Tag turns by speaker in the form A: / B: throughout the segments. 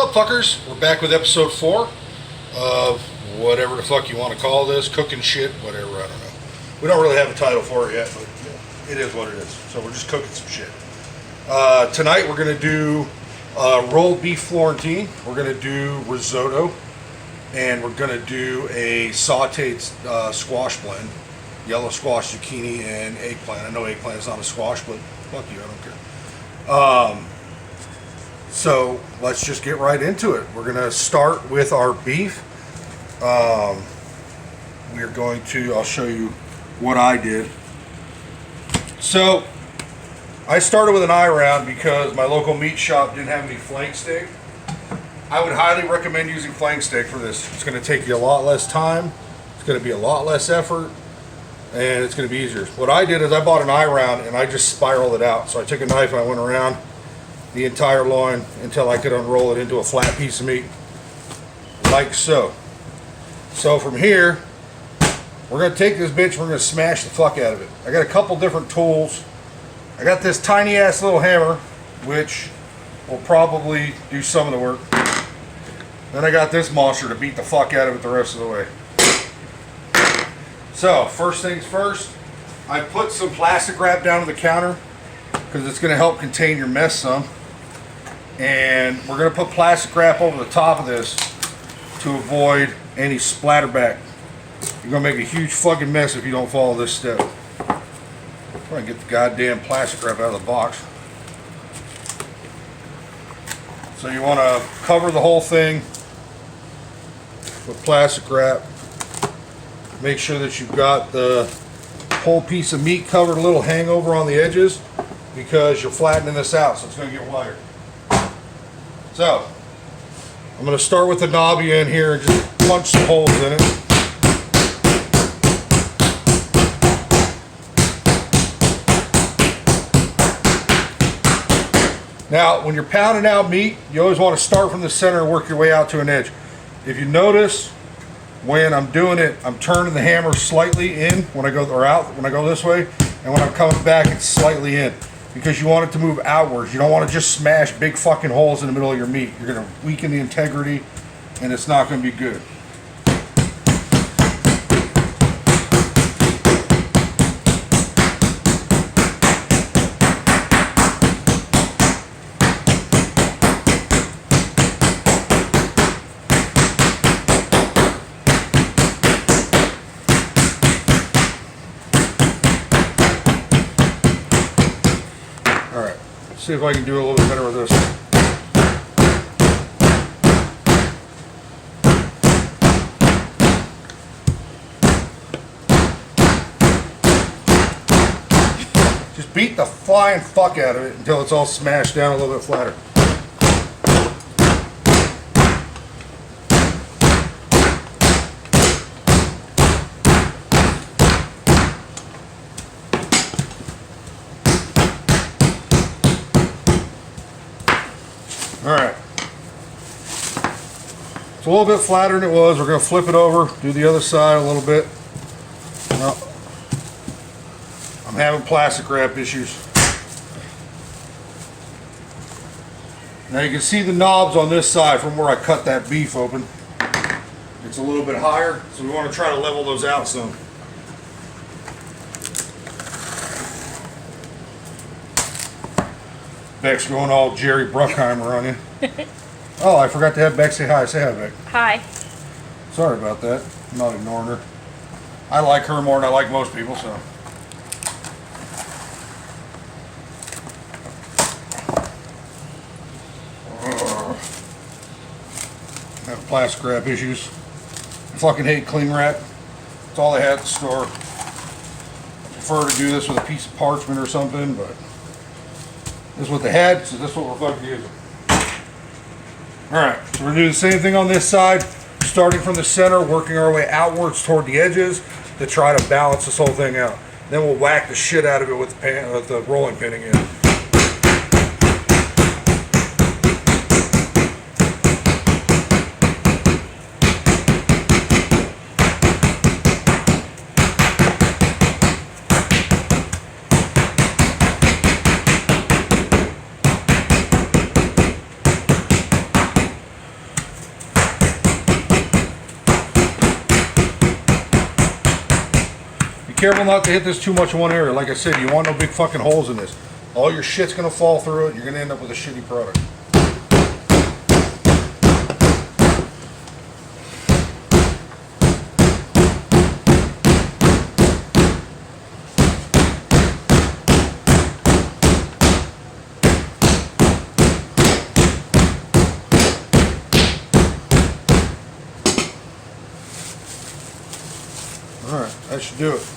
A: What's up, fuckers? We're back with episode 4 of whatever the fuck you want to call this. Cooking shit, whatever, I don't know. We don't really have a title for it yet, but it is what it is. So we're just cooking some shit. Tonight we're going to do rolled beef Florentine. We're going to do risotto. And we're going to do a sauteed squash blend. Yellow squash, zucchini, and eggplant. I know eggplant is not a squash, but fuck you, I don't care. So let's just get right into it. We're going to start with our beef. We're going to, I'll show you what I did. So I started with an eye round because my local meat shop didn't have any flank steak. I would highly recommend using flank steak for this. It's going to take you a lot less time. It's going to be a lot less effort. And it's going to be easier. What I did is I bought an eye round and I just spiraled it out. So I took a knife and I went around the entire loin until I could unroll it into a flat piece of meat, like so. So from here, we're going to take this bitch, we're going to smash the fuck out of it. I got a couple different tools. I got this tiny ass little hammer, which will probably do some of the work. Then I got this monster to beat the fuck out of it the rest of the way. So first things first, I put some plastic wrap down on the counter because it's going to help contain your mess some. And we're going to put plastic wrap over the top of this to avoid any splatterback. You're going to make a huge fucking mess if you don't follow this step. I'm going to get the goddamn plastic wrap out of the box. So you want to cover the whole thing with plastic wrap. Make sure that you've got the whole piece of meat covered, a little hangover on the edges, because you're flattening this out, so it's going to get wider. So, I'm going to start with the knobby end here and just punch some holes in it. Now, when you're pounding out meat, you always want to start from the center and work your way out to an edge. If you notice, when I'm doing it, I'm turning the hammer slightly in when I go, or out when I go this way, and when I'm coming back, it's slightly in. Because you want it to move outwards. You don't want to just smash big fucking holes in the middle of your meat. You're going to weaken the integrity, and it's not going to be good. See if I can do a little bit better with this. Just beat the flying fuck out of it until it's all smashed down a little bit flatter. Alright, it's a little bit flatter than it was. We're going to flip it over, do the other side a little bit. Well, I'm having plastic wrap issues. Now you can see the knobs on this side from where I cut that beef open. It's a little bit higher, so we want to try to level those out some. Beck's going all Jerry Bruckheimer on you. Oh, I forgot to have Beck say hi. Say hi, Beck.
B: Hi.
A: Sorry about that. I'm not ignoring her. I like her more than I like most people, so. I have plastic wrap issues. I fucking hate cling wrap. It's all I had at the store. I prefer to do this with a piece of parchment or something, but this is what they had, so this is what we're fucking using. Alright, so we're doing the same thing on this side, starting from the center, working our way outwards toward the edges to try to balance this whole thing out. Then we'll whack the shit out of it with the rolling pin again. careful not to hit this too much in one area. Like I said, you want no big fucking holes in this. All your shit's gonna fall through it. You're gonna end up with a shitty product. Alright, that should do it.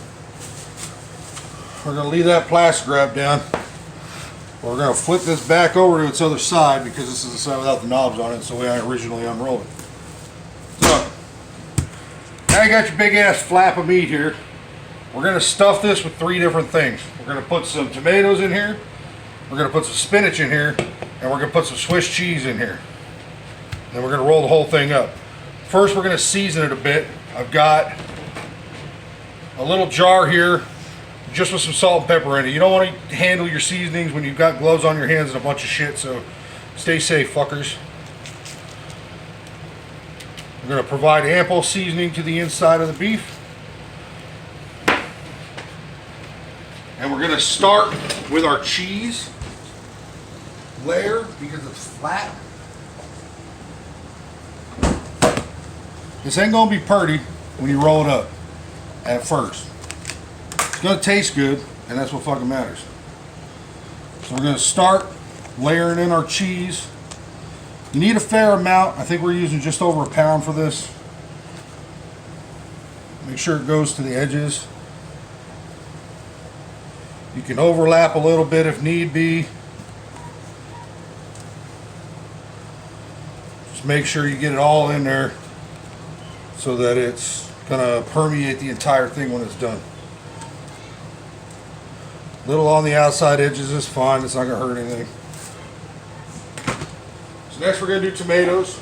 A: We're going to leave that plastic wrap down. We're going to flip this back over to its other side because this is the side without the knobs on it. It's the way I originally unrolled it. So, now you got your big ass flap of meat here. We're going to stuff this with 3 different things. We're going to put some tomatoes in here. We're going to put some spinach in here. And we're going to put some Swiss cheese in here. Then we're going to roll the whole thing up. First, we're going to season it a bit. I've got a little jar here just with some salt and pepper in it. You don't want to handle your seasonings when you've got gloves on your hands and a bunch of shit, so stay safe, fuckers. We're going to provide ample seasoning to the inside of the beef. And we're going to start with our cheese layer because it's flat. This ain't going to be pretty when you roll it up at first. It's going to taste good, and that's what fucking matters. So we're going to start layering in our cheese. You need a fair amount. I think we're using just over a pound for this. Make sure it goes to the edges. You can overlap a little bit if need be. Just make sure you get it all in there so that it's gonna permeate the entire thing when it's done. Little on the outside edges is fine. It's not gonna hurt anything. So next we're gonna do tomatoes.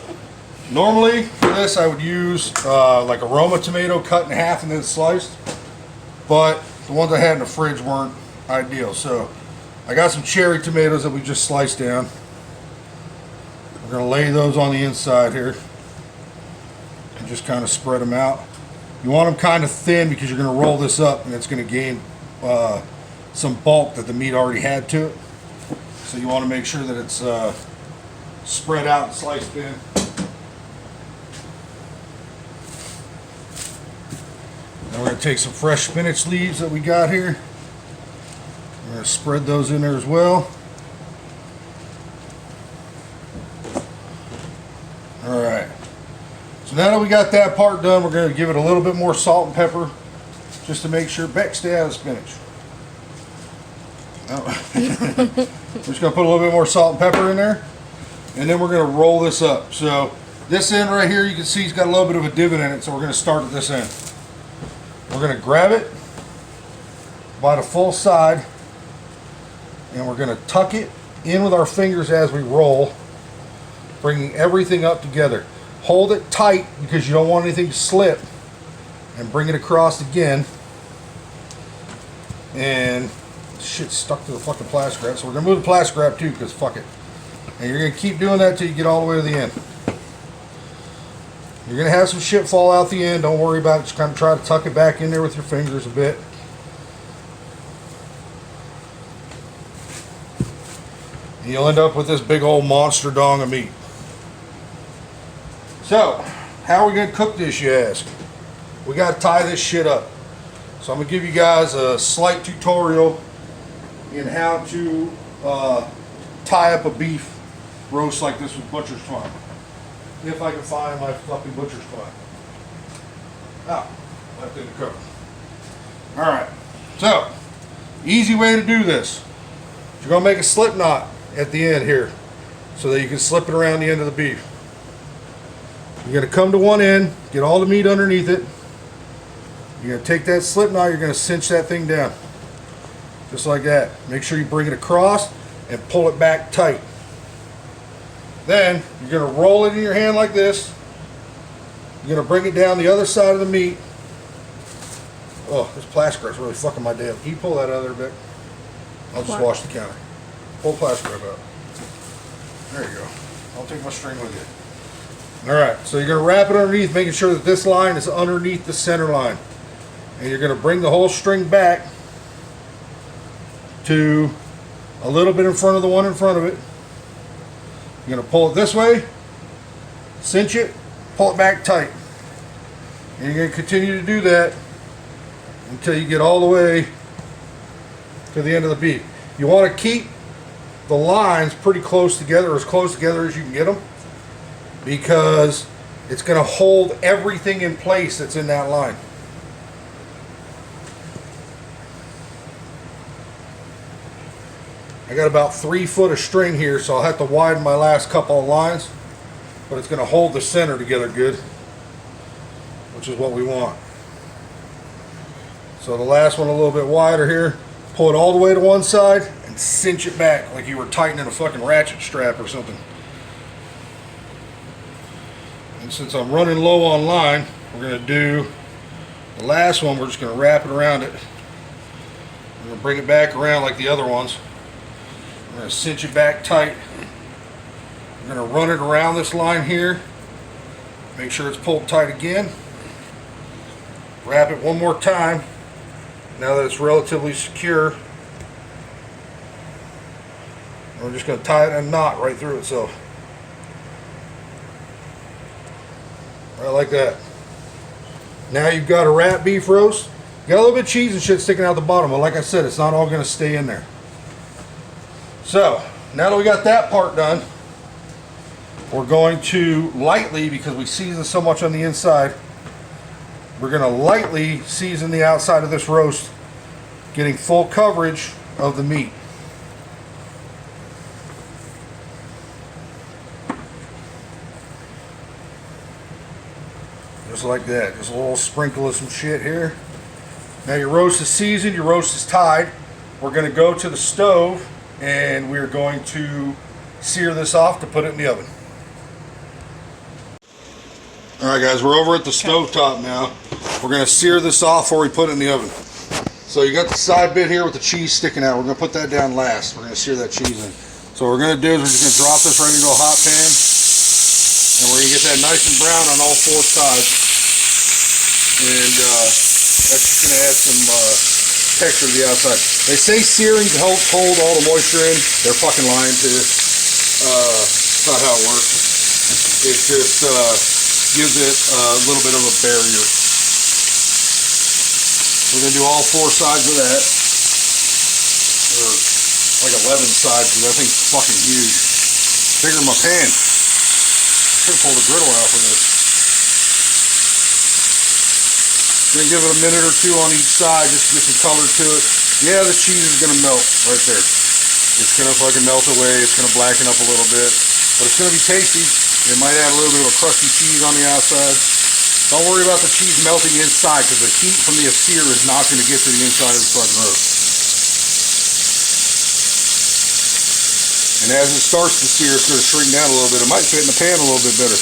A: Normally for this I would use like a Roma tomato cut in half and then sliced, but the ones I had in the fridge weren't ideal. So I got some cherry tomatoes that we just sliced down. We're gonna lay those on the inside here and just kind of spread them out. You want them kind of thin because you're going to roll this up and it's going to gain some bulk that the meat already had to it. So you want to make sure that it's spread out and sliced thin. Then we're going to take some fresh spinach leaves that we got here. We're going to spread those in there as well. Alright. So now that we got that part done, we're going to give it a little bit more salt and pepper just to make sure. Beck, stay out of spinach. Oh. We're just going to put a little bit more salt and pepper in there. And then we're going to roll this up. So this end right here, you can see it's got a little bit of a divot in it. So we're going to start at this end. We're going to grab it by the full side. And we're going to tuck it in with our fingers as we roll, bringing everything up together. Hold it tight because you don't want anything to slip, and bring it across again. And shit's stuck to the fucking plastic wrap, so we're gonna move the plastic wrap too because fuck it. And you're gonna keep doing that till you get all the way to the end. You're gonna have some shit fall out the end. Don't worry about it. Just kind of try to tuck it back in there with your fingers a bit. And you'll end up with this big old monster dong of meat. So, how are we going to cook this, you ask? We got to tie this shit up. So I'm going to give you guys a slight tutorial in how to tie up a beef roast like this with butcher's twine. If I can find my fucking butcher's twine. Ah, left in the cover. Alright, so, easy way to do this. You're going to make a slip knot at the end here so that you can slip it around the end of the beef. You're going to come to one end, get all the meat underneath it. You're going to take that slip knot, you're going to cinch that thing down. Just like that. Make sure you bring it across and pull it back tight. Then, you're going to roll it in your hand like this. You're going to bring it down the other side of the meat. Oh, this plastic wrap's really fucking my damn. Can you pull that out of there, Vic? I'll just wash the counter. Pull the plastic wrap out. There you go. I'll take my string with you. Alright, so you're going to wrap it underneath, making sure that this line is underneath the center line. and you're going to bring the whole string back to a little bit in front of the one in front of it. You're going to pull it this way, cinch it, pull it back tight. And you're going to continue to do that until you get all the way to the end of the bead. You want to keep the lines pretty close together, as close together as you can get them, because it's going to hold everything in place that's in that line. I got about 3 foot of string here, so I'll have to widen my last couple of lines, but it's going to hold the center together good, which is what we want. So the last one a little bit wider here, pull it all the way to one side and cinch it back like you were tightening a fucking ratchet strap or something. And since I'm running low on line, we're going to do the last one. We're just going to wrap it around it. We're going to bring it back around like the other ones. We're going to cinch it back tight. We're going to run it around this line here. Make sure it's pulled tight again. Wrap it one more time. Now that it's relatively secure, we're just going to tie it in a knot right through itself. Right like that. Now you've got a wrap beef roast. You got a little bit of cheese and shit sticking out the bottom, but like I said, it's not all going to stay in there. So, now that we got that part done, we're going to lightly, because we season so much on the inside, we're going to lightly season the outside of this roast, getting full coverage of the meat. Just like that. Just a little sprinkle of some shit here. Now your roast is seasoned, your roast is tied. We're going to go to the stove and we're going to sear this off to put it in the oven. Alright guys, we're over at the stovetop now. We're going to sear this off before we put it in the oven. So you got the side bit here with the cheese sticking out. We're going to put that down last. We're going to sear that cheese in. So what we're going to do is we're just going to drop this right into a hot pan. And we're going to get that nice and brown on all 4 sides. And that's just going to add some texture to the outside. They say searing helps hold all the moisture in. They're fucking lying to you. It's not how it works. It just gives it a little bit of a barrier. We're going to do all 4 sides of that. Or like 11 sides, because that thing's fucking huge. Bigger than my pan. Should have pulled the griddle out for this. Gonna give it a minute or 2 on each side just to get some color to it. Yeah, the cheese is gonna melt right there. It's gonna fucking melt away. It's gonna blacken up a little bit, but it's gonna be tasty. It might add a little bit of a crusty cheese on the outside. Don't worry about the cheese melting inside, because the heat from the sear is not gonna get to the inside of the fucking roast. And as it starts to sear, it's gonna shrink down a little bit. It might fit in the pan a little bit better.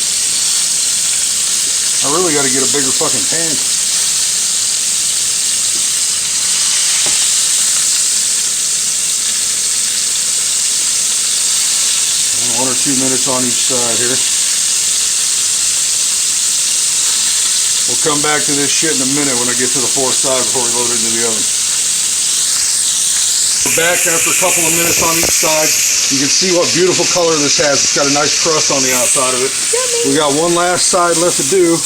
A: I really got to get a bigger fucking pan. 1 or 2 minutes on each side here. We'll come back to this shit in a minute when I get to the 4th side before we load it into the oven. We're back after a couple of minutes on each side. You can see what beautiful color this has. It's got a nice crust on the outside of it. Yummy. We got one last side left to do.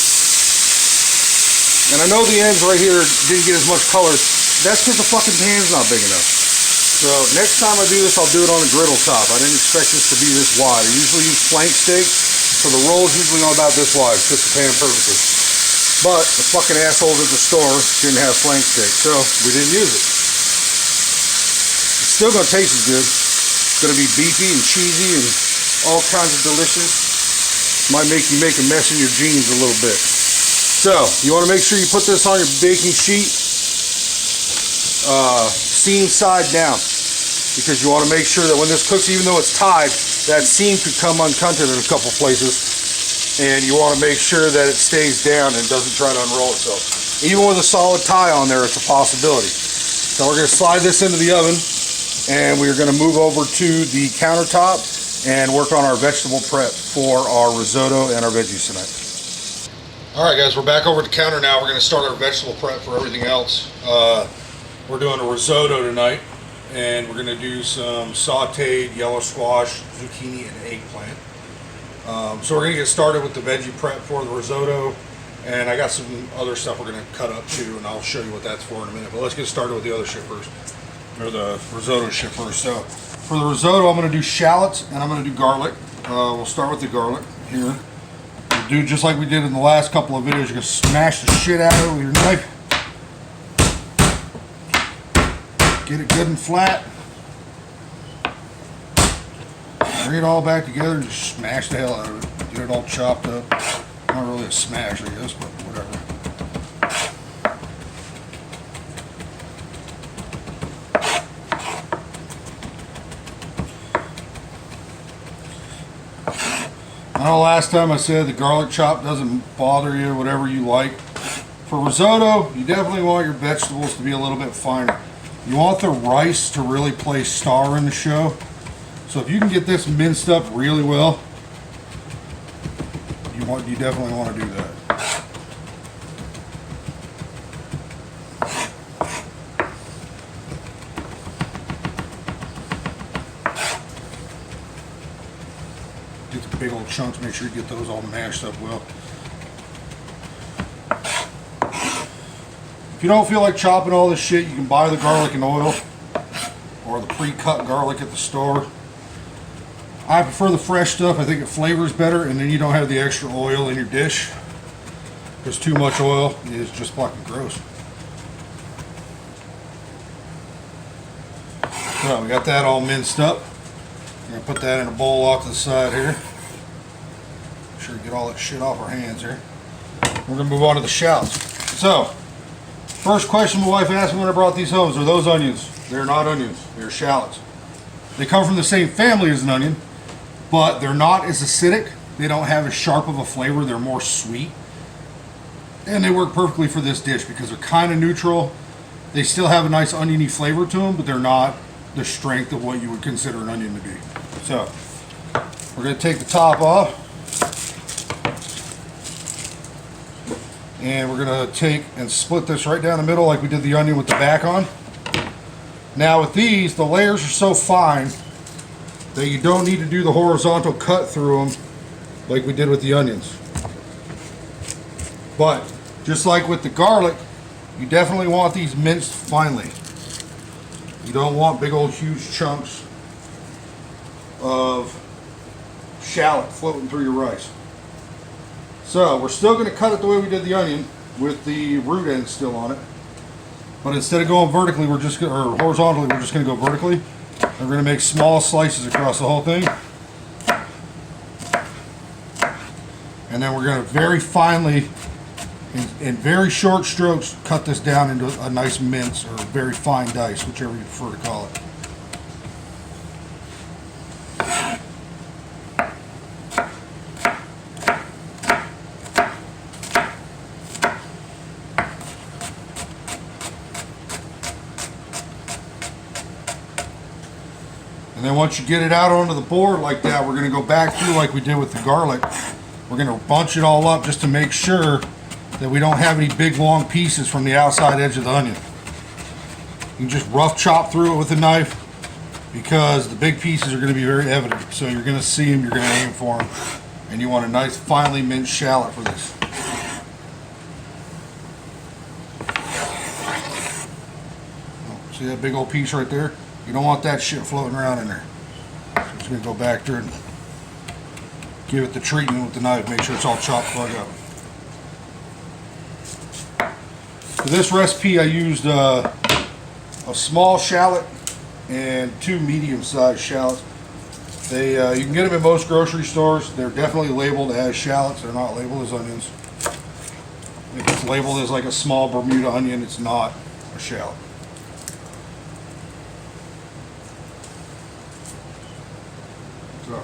A: And I know the ends right here didn't get as much color. That's because the fucking pan's not big enough. So next time I do this, I'll do it on a griddle top. I didn't expect this to be this wide. I usually use flank steak, so the roll is usually not about this wide. It fits the pan perfectly. But the fucking assholes at the store didn't have flank steak, so we didn't use it. It's still going to taste as good. It's going to be beefy and cheesy and all kinds of delicious. Might make you make a mess in your jeans a little bit. So, you want to make sure you put this on your baking sheet seam side down, because you want to make sure that when this cooks, even though it's tied, that seam could come uncunted in a couple places, and you want to make sure that it stays down and doesn't try to unroll itself. Even with a solid tie on there, it's a possibility. So we're going to slide this into the oven, and we're going to move over to the countertop and work on our vegetable prep for our risotto and our veggies tonight. Alright guys, we're back over at the counter now. We're going to start our vegetable prep for everything else. We're doing a risotto tonight, and we're going to do some sauteed yellow squash, zucchini, and eggplant. So we're going to get started with the veggie prep for the risotto, and I got some other stuff we're going to cut up too, and I'll show you what that's for in a minute. But let's get started with the other shit first, or the risotto shit first. So for the risotto, I'm going to do shallots and I'm going to do garlic. We'll start with the garlic here. Do just like we did in the last couple of videos. You're going to smash the shit out of it with your knife. Get it good and flat. Bring it all back together and just smash the hell out of it. Get it all chopped up. Not really a smash, I guess, but whatever. I know last time I said the garlic chop doesn't bother you, whatever you like. For risotto, you definitely want your vegetables to be a little bit finer. You want the rice to really play star in the show. So if you can get this minced up really well, you definitely want to do that. Get the big old chunks, make sure you get those all mashed up well. If you don't feel like chopping all this shit, you can buy the garlic and oil or the pre-cut garlic at the store. I prefer the fresh stuff. I think it flavors better, and then you don't have the extra oil in your dish, because too much oil is just fucking gross. So we got that all minced up. I'm going to put that in a bowl off to the side here. Make sure to get all that shit off our hands here. We're going to move on to the shallots. So, first question my wife asked me when I brought these home: are those onions? They're not onions. They're shallots. They come from the same family as an onion, but they're not as acidic. They don't have as sharp of a flavor. They're more sweet. And they work perfectly for this dish because they're kind of neutral. They still have a nice oniony flavor to them, but they're not the strength of what you would consider an onion to be. So, we're going to take the top off. And we're going to take and split this right down the middle like we did the onion with the back on. Now with these, the layers are so fine that you don't need to do the horizontal cut through them like we did with the onions. But just like with the garlic, you definitely want these minced finely. You don't want big old huge chunks of shallot floating through your rice. So we're still going to cut it the way we did the onion, with the root end still on it. But instead of going vertically, or horizontally, we're just going to go vertically. And we're going to make small slices across the whole thing. And then we're going to very finely, in very short strokes, cut this down into a nice mince, or very fine dice, whichever you prefer to call it. And then once you get it out onto the board like that, we're going to go back through like we did with the garlic. We're going to bunch it all up just to make sure that we don't have any big long pieces from the outside edge of the onion. You can just rough chop through it with a knife, because the big pieces are going to be very evident. So you're going to see them, you're going to aim for them, and you want a nice finely minced shallot for this. See that big old piece right there? You don't want that shit floating around in there. So I'm just going to go back there and give it the treatment with the knife. Make sure it's all chopped plug up. For this recipe, I used a small shallot and 2 medium-sized shallots. You can get them in most grocery stores. They're definitely labeled as shallots. They're not labeled as onions. If it's labeled as like a small Bermuda onion, it's not a shallot. So,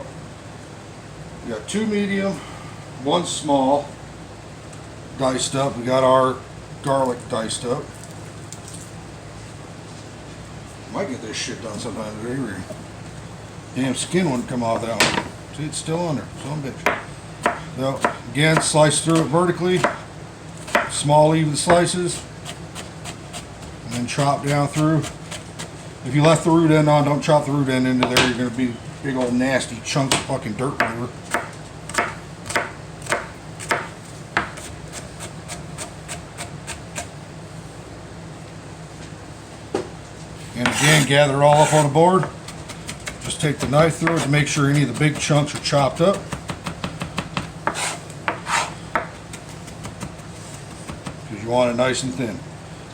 A: we got 2 medium, 1 small, diced up. We got our garlic diced up. Might get this shit done sometime today. Damn skin wouldn't come off that one. See, it's still on there. Son of a bitch. So, again, slice through it vertically. small even slices, and then chop down through. If you left the root end on, don't chop the root end into there. You're going to be big old nasty chunks of fucking dirt flavor. And again, gather it all up on a board. Just take the knife through it to make sure any of the big chunks are chopped up. Because you want it nice and thin.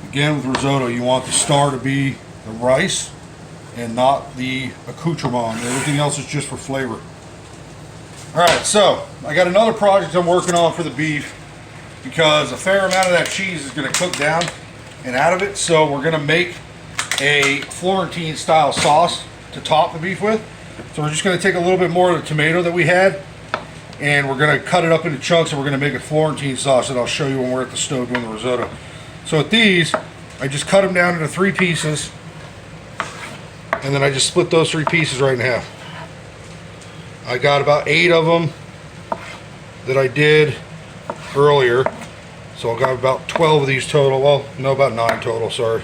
A: Again, with risotto, you want the star to be the rice and not the accoutrement. Everything else is just for flavor. Alright, so I got another project I'm working on for the beef because a fair amount of that cheese is going to cook down and out of it. So we're going to make a Florentine style sauce to top the beef with. So we're just going to take a little bit more of the tomato that we had and we're going to cut it up into chunks and we're going to make a Florentine sauce that I'll show you when we're at the stove doing the risotto. So with these, I just cut them down into 3 pieces and then I just split those 3 pieces right in half. I got about 8 of them that I did earlier. So I got about 12 of these total. Well, no, about 9 total, sorry.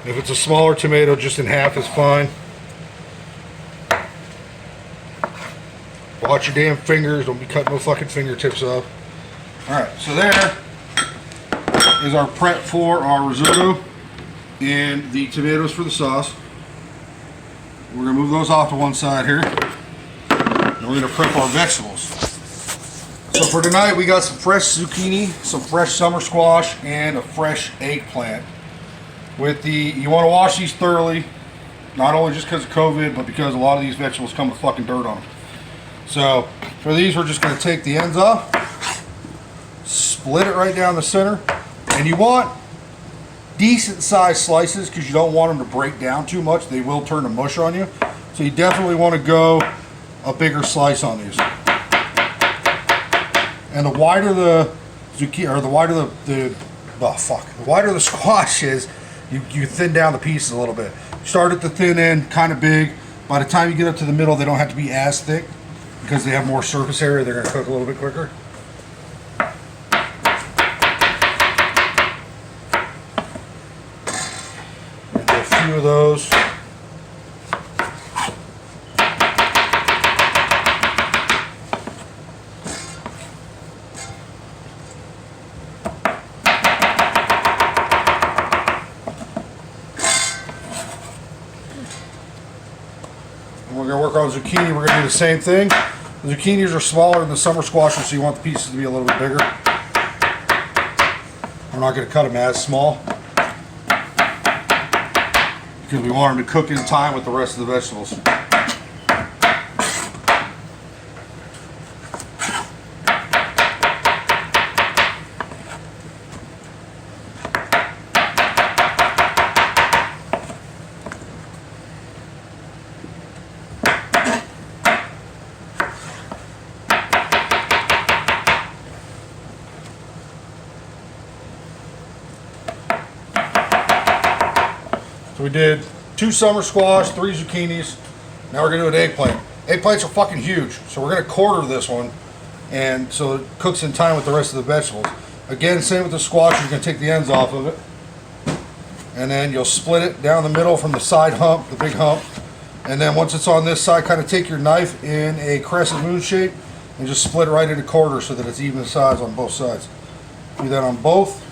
A: If it's a smaller tomato, just in half is fine. Watch your damn fingers. Don't be cutting no fucking fingertips off. Alright, so there is our prep for our risotto and the tomatoes for the sauce. We're going to move those off to one side here. And we're going to prep our vegetables. So for tonight, we got some fresh zucchini, some fresh summer squash, and a fresh eggplant. You want to wash these thoroughly, not only just because of COVID, but because a lot of these vegetables come with fucking dirt on them. So for these, we're just going to take the ends off, split it right down the center, and you want decent sized slices because you don't want them to break down too much. They will turn to mush on you. So you definitely want to go a bigger slice on these. And the wider the zucchini, or the wider the wider the squash is, you thin down the pieces a little bit. Start at the thin end, kind of big. By the time you get up to the middle, they don't have to be as thick because they have more surface area. They're going to cook a little bit quicker. And a few of those. We're going to work on zucchini. We're going to do the same thing. The zucchinis are smaller than the summer squashes, so you want the pieces to be a little bit bigger. We're not going to cut them as small because we want them to cook in time with the rest of the vegetables. So we did 2 summer squash, 3 zucchinis. Now we're going to do an eggplant. Eggplants are fucking huge, so we're going to quarter this one, and so it cooks in time with the rest of the vegetables. Again, same with the squash. You're going to take the ends off of it, and then you'll split it down the middle from the side hump, the big hump, and then once it's on this side, kind of take your knife in a crescent moon shape and just split it right into quarters so that it's even size on both sides. Do that on both.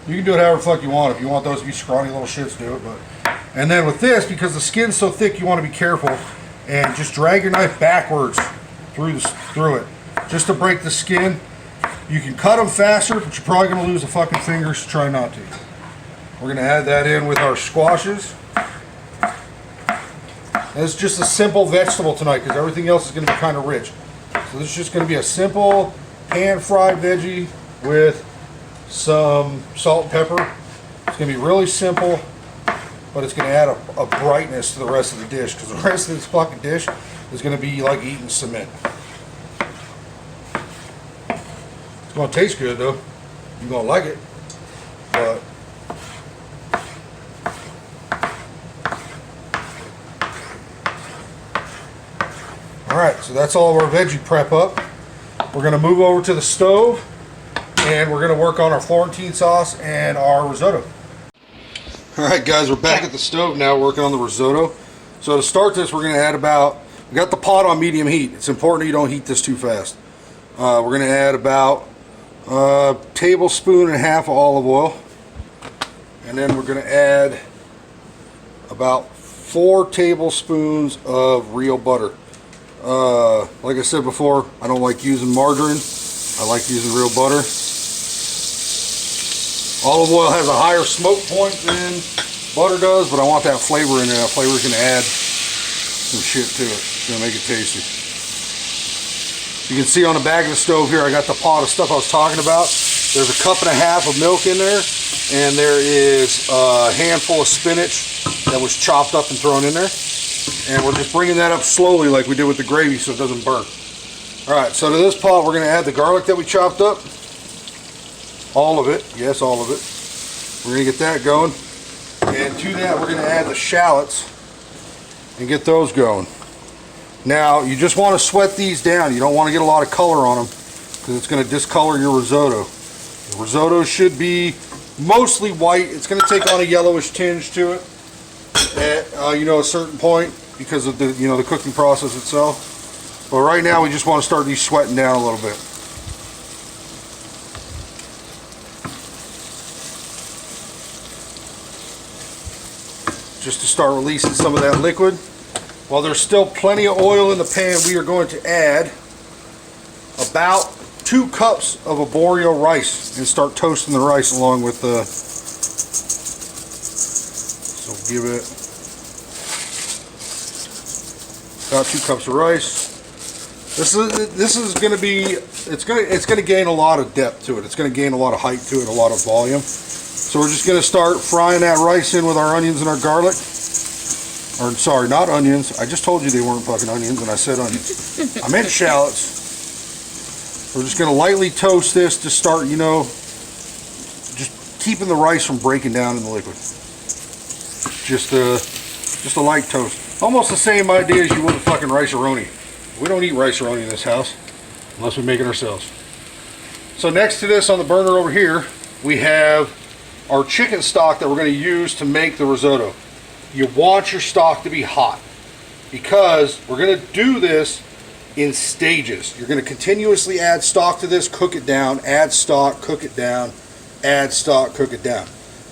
A: You can do it however the fuck you want. If you want those to be scrawny little shits, do it. And then with this, because the skin's so thick, you want to be careful and just drag your knife backwards through it, just to break the skin. You can cut them faster, but you're probably going to lose a fucking finger, so try not to. We're going to add that in with our squashes. And it's just a simple vegetable tonight because everything else is going to be kind of rich. So this is just going to be a simple pan-fried veggie with some salt and pepper. It's going to be really simple, but it's going to add a brightness to the rest of the dish because the rest of this fucking dish is going to be like eating cement. It's going to taste good though. You're going to like it, but alright, so that's all of our veggie prep up. We're going to move over to the stove And we're going to work on our Florentine sauce and our risotto. Alright guys, we're back at the stove now working on the risotto. So to start this, we're going to add about, we got the pot on medium heat. It's important you don't heat this too fast. We're going to add about a tablespoon and a half of olive oil. And then we're going to add about 4 tablespoons of real butter. Like I said before, I don't like using margarine. I like using real butter. Olive oil has a higher smoke point than butter does, but I want that flavor in there. That flavor is going to add some shit to it. It's going to make it tasty. You can see on the back of the stove here, I got the pot of stuff I was talking about. There's a cup and a half of milk in there, and there is a handful of spinach that was chopped up and thrown in there. And we're just bringing that up slowly like we did with the gravy so it doesn't burn. Alright, so to this pot we're going to add the garlic that we chopped up. All of it. Yes, all of it. We're going to get that going. And to that we're going to add the shallots and get those going. Now, you just want to sweat these down. You don't want to get a lot of color on them because it's going to discolor your risotto. The risotto should be mostly white. It's going to take on a yellowish tinge to it at a certain point because of the the cooking process itself. But right now we just want to start these sweating down a little bit. Just to start releasing some of that liquid. While there's still plenty of oil in the pan, we are going to add about 2 cups of arborio rice and start toasting the rice along with the. So give it about 2 cups of rice. This is going to be it's going to gain a lot of depth to it. It's going to gain a lot of height to it, a lot of volume. So we're just going to start frying that rice in with our onions and our garlic. Or sorry, not onions. I just told you they weren't fucking onions and I said onions. I meant shallots. We're just going to lightly toast this to start, just keeping the rice from breaking down in the liquid. Just a light toast. Almost the same idea as you would a fucking rice-a-roni. We don't eat rice-a-roni in this house unless we make it ourselves. So next to this on the burner over here, we have our chicken stock that we're going to use to make the risotto. You want your stock to be hot because we're going to do this in stages. You're going to continuously add stock to this, cook it down, add stock, cook it down, add stock, cook it down.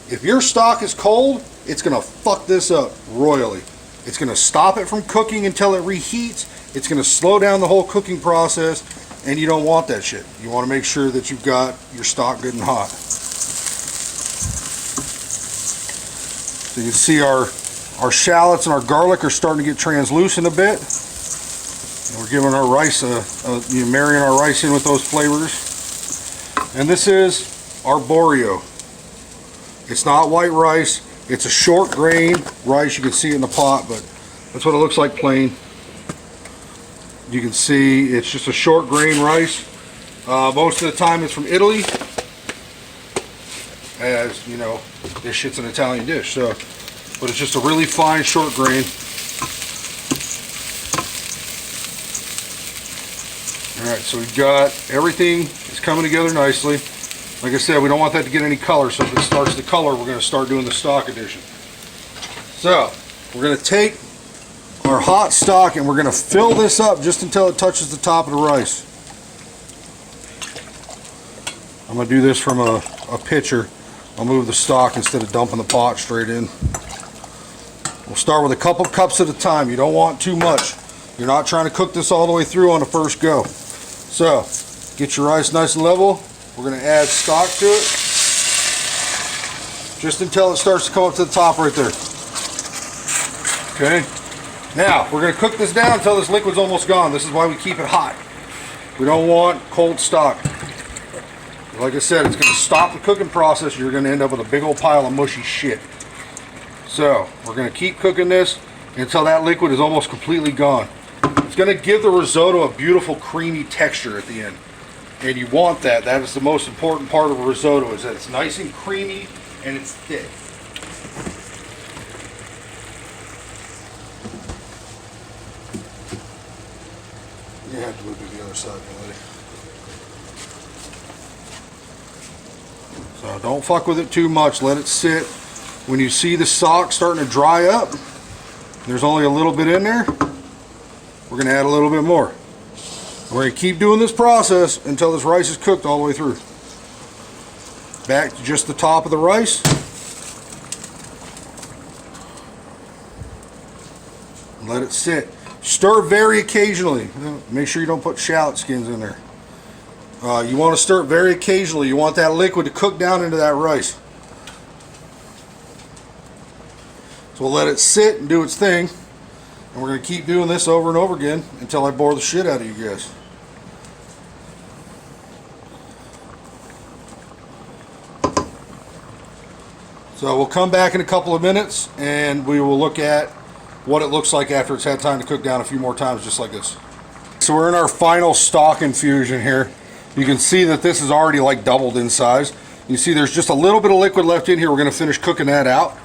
A: If your stock is cold, it's going to fuck this up royally. It's going to stop it from cooking until it reheats. It's going to slow down the whole cooking process, and you don't want that shit. You want to make sure that you've got your stock good and hot. So you can see our shallots and our garlic are starting to get translucent a bit. And we're giving our rice marrying our rice in with those flavors. And this is arborio. It's not white rice. It's a short grain rice. You can see it in the pot, but that's what it looks like plain. You can see it's just a short grain rice. Most of the time it's from Italy. As you know, this shit's an Italian dish, so but it's just a really fine short grain. Alright, so we've got everything is coming together nicely. Like I said, we don't want that to get any color, so if it starts to color, we're going to start doing the stock addition. So, we're going to take our hot stock and we're going to fill this up just until it touches the top of the rice. I'm going to do this from a pitcher. I'll move the stock instead of dumping the pot straight in. We'll start with a couple cups at a time. You don't want too much. You're not trying to cook this all the way through on the first go. So, get your rice nice and level. We're going to add stock to it. Just until it starts to come up to the top right there. Okay. Now, we're going to cook this down until this liquid's almost gone. This is why we keep it hot. We don't want cold stock. Like I said, it's going to stop the cooking process. You're going to end up with a big old pile of mushy shit. So, we're going to keep cooking this until that liquid is almost completely gone. It's going to give the risotto a beautiful creamy texture at the end. And you want that. That is the most important part of a risotto, is that it's nice and creamy and it's thick. You have to move to the other side, lady. So don't fuck with it too much. Let it sit. When you see the stock starting to dry up, there's only a little bit in there, we're going to add a little bit more. We're going to keep doing this process until this rice is cooked all the way through. Back to just the top of the rice. Let it sit. Stir very occasionally. Make sure you don't put shallot skins in there. You want to stir it very occasionally. You want that liquid to cook down into that rice. So we'll let it sit and do its thing. And we're going to keep doing this over and over again until I bore the shit out of you guys. So we'll come back in a couple of minutes and we will look at what it looks like after it's had time to cook down a few more times, just like this. So we're in our final stock infusion here. You can see that this is already like doubled in size. You see there's just a little bit of liquid left in here. We're going to finish cooking that out.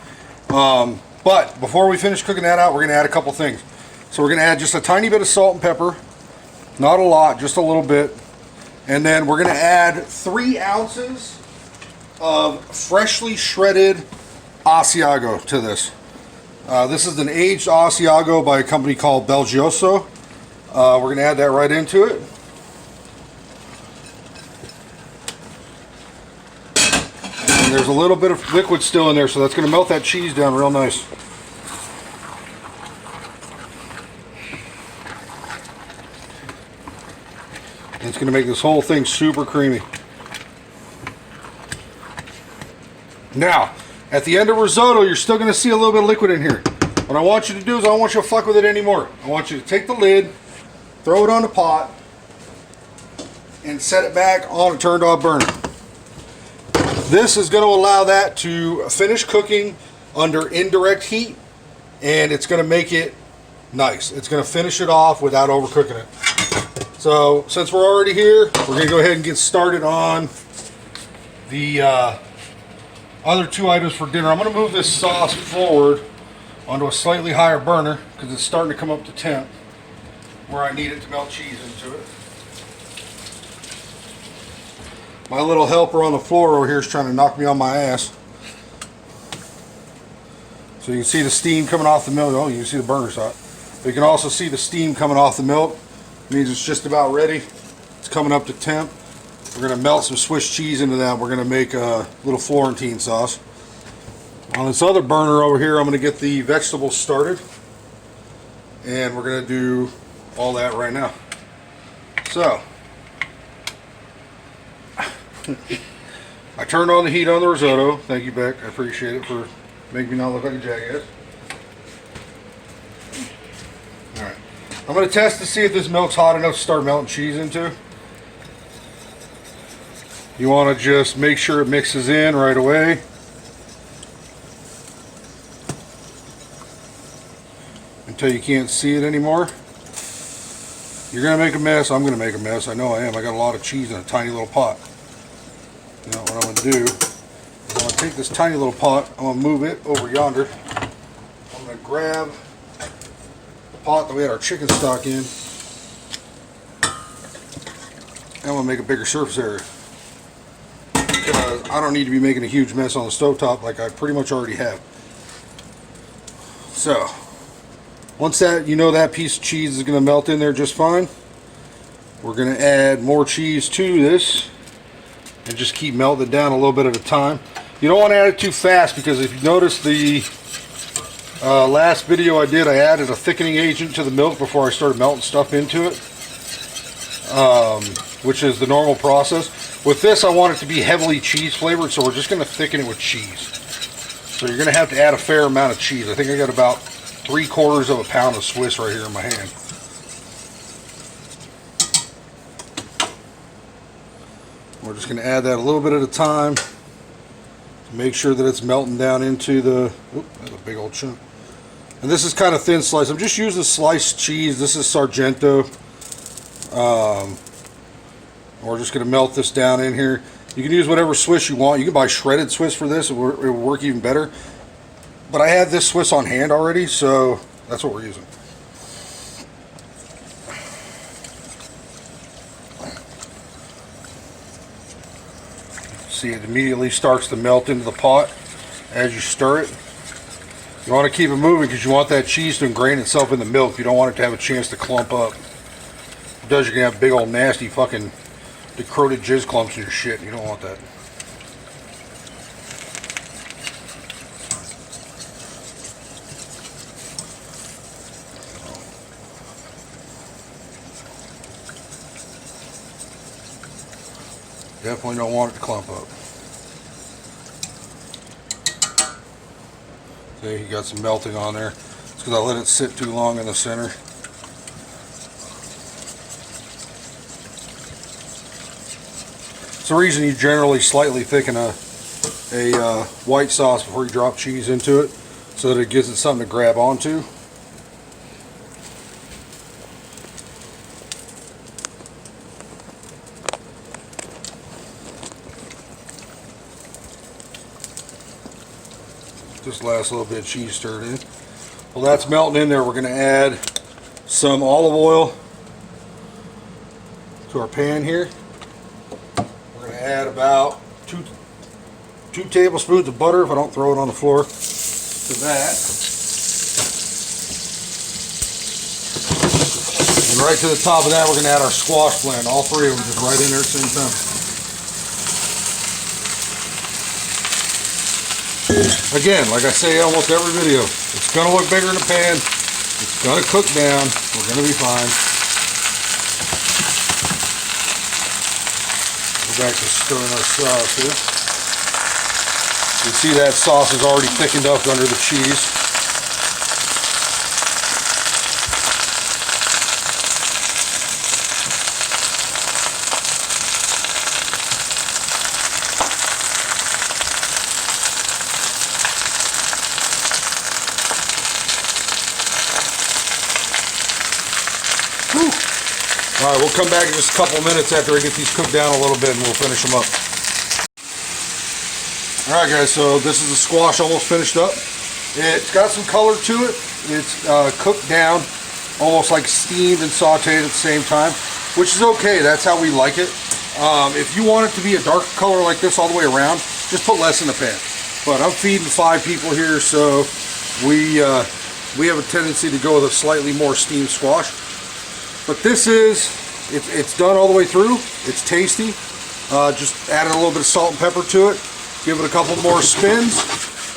A: But before we finish cooking that out, we're going to add a couple things. So we're going to add just a tiny bit of salt and pepper. Not a lot, just a little bit. And then we're going to add 3 ounces of freshly shredded Asiago to this. This is an aged Asiago by a company called Belgioso. We're going to add that right into it. And there's a little bit of liquid still in there, so that's going to melt that cheese down real nice. And it's going to make this whole thing super creamy. Now, at the end of risotto, you're still going to see a little bit of liquid in here. What I want you to do is I don't want you to fuck with it anymore. I want you to take the lid, throw it on the pot, and set it back on a turned off burner. This is going to allow that to finish cooking under indirect heat, and it's going to make it nice. It's going to finish it off without overcooking it. So, since we're already here, we're going to go ahead and get started on the other 2 items for dinner. I'm going to move this sauce forward onto a slightly higher burner because it's starting to come up to temp where I need it to melt cheese into it. My little helper on the floor over here is trying to knock me on my ass. So you can see the steam coming off the milk. Oh, you can see the burner's hot. But you can also see the steam coming off the milk. It means it's just about ready. It's coming up to temp. We're going to melt some Swiss cheese into that. We're going to make a little Florentine sauce. On this other burner over here, I'm going to get the vegetables started. And we're going to do all that right now. So, I turned on the heat on the risotto. Thank you, Beck. I appreciate it for making me not look like a jackass. Alright. I'm going to test to see if this milk's hot enough to start melting cheese into. You want to just make sure it mixes in right away. Until you can't see it anymore. You're going to make a mess. I'm going to make a mess. I know I am. I got a lot of cheese in a tiny little pot. You know what I'm going to do is I'm going to take this tiny little pot. I'm going to move it over yonder. I'm going to grab the pot that we had our chicken stock in. And I'm going to make a bigger surface area. Because I don't need to be making a huge mess on the stovetop like I pretty much already have. So, once that, you know, that piece of cheese is going to melt in there just fine, we're going to add more cheese to this and just keep melting it down a little bit at a time. You don't want to add it too fast because if you notice the last video I did, I added a thickening agent to the milk before I started melting stuff into it, which is the normal process. With this, I want it to be heavily cheese flavored, so we're just going to thicken it with cheese. So you're going to have to add a fair amount of cheese. I think I got about 3/4 of a pound of Swiss right here in my hand. We're just going to add that a little bit at a time to make sure that it's melting down into the, oop, that's a big old chunk. And this is kind of thin slice. I'm just using sliced cheese. This is Sargento. We're just going to melt this down in here. You can use whatever Swiss you want. You can buy shredded Swiss for this. It will work even better. But I had this Swiss on hand already, so that's what we're using. See, it immediately starts to melt into the pot as you stir it. You want to keep it moving because you want that cheese to ingrain itself in the milk. You don't want it to have a chance to clump up. If it does, you're going to have big old nasty fucking decroded jizz clumps in your shit. You don't want that. Definitely don't want it to clump up. See, you got some melting on there. It's because I let it sit too long in the center. It's the reason you generally slightly thicken a white sauce before you drop cheese into it, so that it gives it something to grab onto. This last little bit of cheese stirred in. Well, that's melting in there. We're going to add some olive oil to our pan here. We're going to add about two tablespoons of butter, if I don't throw it on the floor, to that. And right to the top of that, we're going to add our squash blend. All three of them just right in there at the same time. Again, like I say almost every video, it's going to look bigger in the pan, it's going to cook down, we're going to be fine. Go back to stirring our sauce here. You see that sauce is already thickened up under the cheese. Alright, we'll come back in just a couple minutes after I get these cooked down a little bit and we'll finish them up. Alright guys, so this is the squash almost finished up. It's got some color to it. It's cooked down, almost like steamed and sauteed at the same time, which is okay. That's how we like it. If you want it to be a dark color like this all the way around, just put less in the pan. But I'm feeding 5 people here, so we have a tendency to go with a slightly more steamed squash. But this is, it's done all the way through. It's tasty. Just added a little bit of salt and pepper to it. Give it a couple more spins.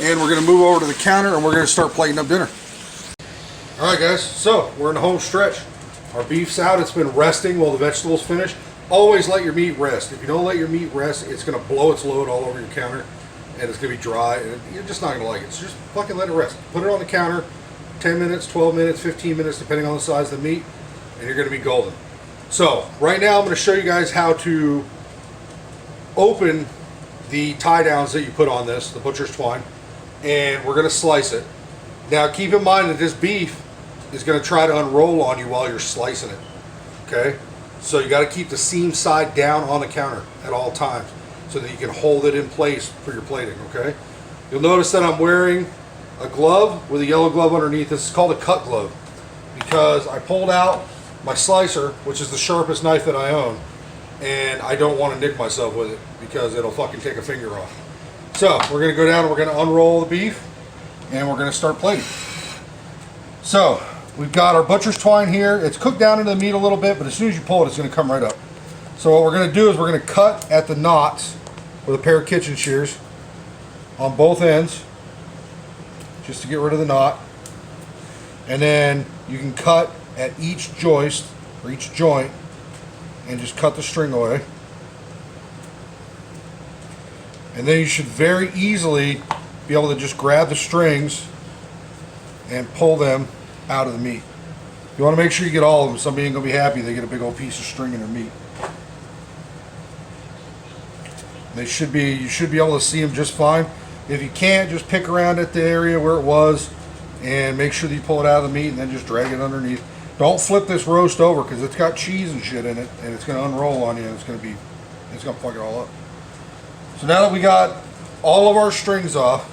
A: And we're going to move over to the counter and we're going to start plating up dinner. Alright guys, so we're in the home stretch. Our beef's out. It's been resting while the vegetables finish. Always let your meat rest. If you don't let your meat rest, it's going to blow its load all over your counter. And it's going to be dry. And you're just not going to like it. So just fucking let it rest. Put it on the counter. 10 minutes, 12 minutes, 15 minutes, depending on the size of the meat. And you're going to be golden. So right now I'm going to show you guys how to open the tie downs that you put on this, the butcher's twine, and we're going to slice it. Now keep in mind that this beef is going to try to unroll on you while you're slicing it. Okay, so you got to keep the seam side down on the counter at all times so that you can hold it in place for your plating. Okay, you'll notice that I'm wearing a glove with a yellow glove underneath. This is called a cut glove because I pulled out my slicer, which is the sharpest knife that I own, and I don't want to nick myself with it because it'll fucking take a finger off. So we're going to go down and we're going to unroll the beef and we're going to start plating. So we've got our butcher's twine here. It's cooked down into the meat a little bit, but as soon as you pull it, it's going to come right up. So what we're going to do is we're going to cut at the knots with a pair of kitchen shears on both ends just to get rid of the knot. And then you can cut at each joist or each joint and just cut the string away. And then you should very easily be able to just grab the strings and pull them out of the meat. You want to make sure you get all of them. Somebody ain't going to be happy they get a big old piece of string in their meat. You should be able to see them just fine. If you can't, just pick around at the area where it was and make sure that you pull it out of the meat and then just drag it underneath. Don't flip this roast over because it's got cheese and shit in it and it's going to unroll on you and it's going to fuck it all up. So now that we got all of our strings off,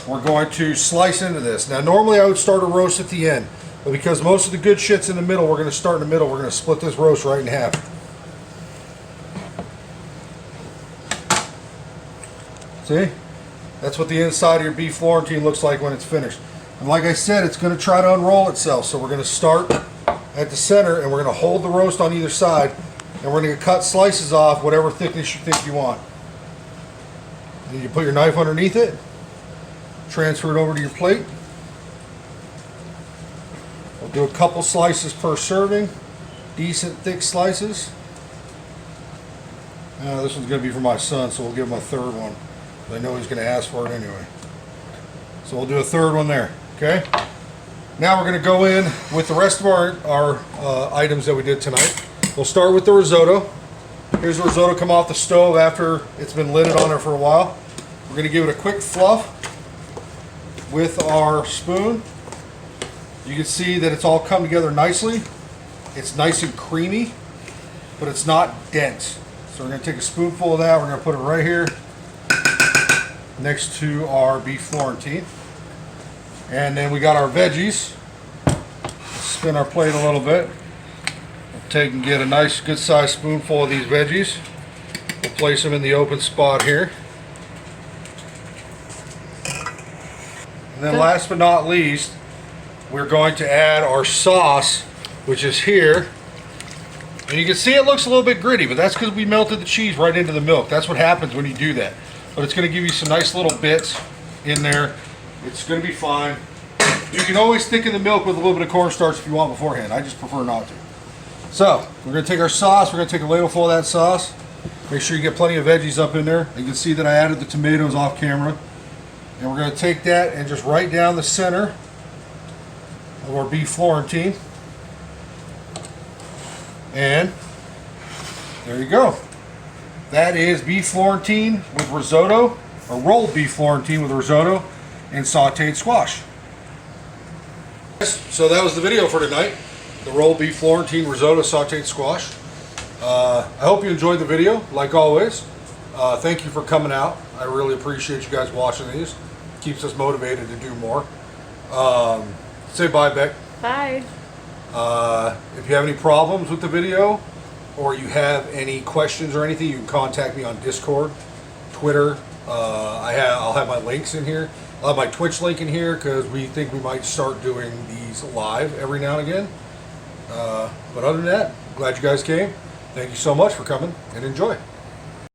A: we're going to slice into this. Now normally I would start a roast at the end, but because most of the good shit's in the middle, we're going to start in the middle. We're going to split this roast right in half. See? That's what the inside of your beef Florentine looks like when it's finished. And like I said, it's going to try to unroll itself. So we're going to start at the center and we're going to hold the roast on either side. And we're going to cut slices off whatever thickness you think you want. And you put your knife underneath it. Transfer it over to your plate. We'll do a couple slices per serving. Decent thick slices. This one's going to be for my son, so we'll give him a third one. I know he's going to ask for it anyway. So we'll do a third one there. Okay. Now we're going to go in with the rest of our items that we did tonight. We'll start with the risotto. Here's the risotto come off the stove after it's been lidded on there for a while. We're going to give it a quick fluff with our spoon. You can see that it's all come together nicely. It's nice and creamy, but it's not dense. So we're going to take a spoonful of that. We're going to put it right here next to our beef Florentine. And then we got our veggies. Spin our plate a little bit. We'll take and get a nice good sized spoonful of these veggies. We'll place them in the open spot here. And then last but not least, we're going to add our sauce, which is here. And you can see it looks a little bit gritty, but that's because we melted the cheese right into the milk. That's what happens when you do that. But it's going to give you some nice little bits in there. It's going to be fine. You can always thicken the milk with a little bit of cornstarch if you want beforehand. I just prefer not to. So, we're going to take our sauce. We're going to take a ladleful of that sauce. Make sure you get plenty of veggies up in there. You can see that I added the tomatoes off camera. And we're going to take that and just right down the center of our beef Florentine. And there you go. That is beef Florentine with risotto, or rolled beef Florentine with risotto and sauteed squash. So that was the video for tonight. The rolled beef Florentine, risotto, sauteed squash. I hope you enjoyed the video, like always. Thank you for coming out. I really appreciate you guys watching these. Keeps us motivated to do more. Say bye, Beck.
B: Bye.
A: If you have any problems with the video or you have any questions or anything, you can contact me on Discord, Twitter. I'll have my links in here. I'll have my Twitch link in here because we think we might start doing these live every now and again. But other than that, glad you guys came. Thank you so much for coming and enjoy.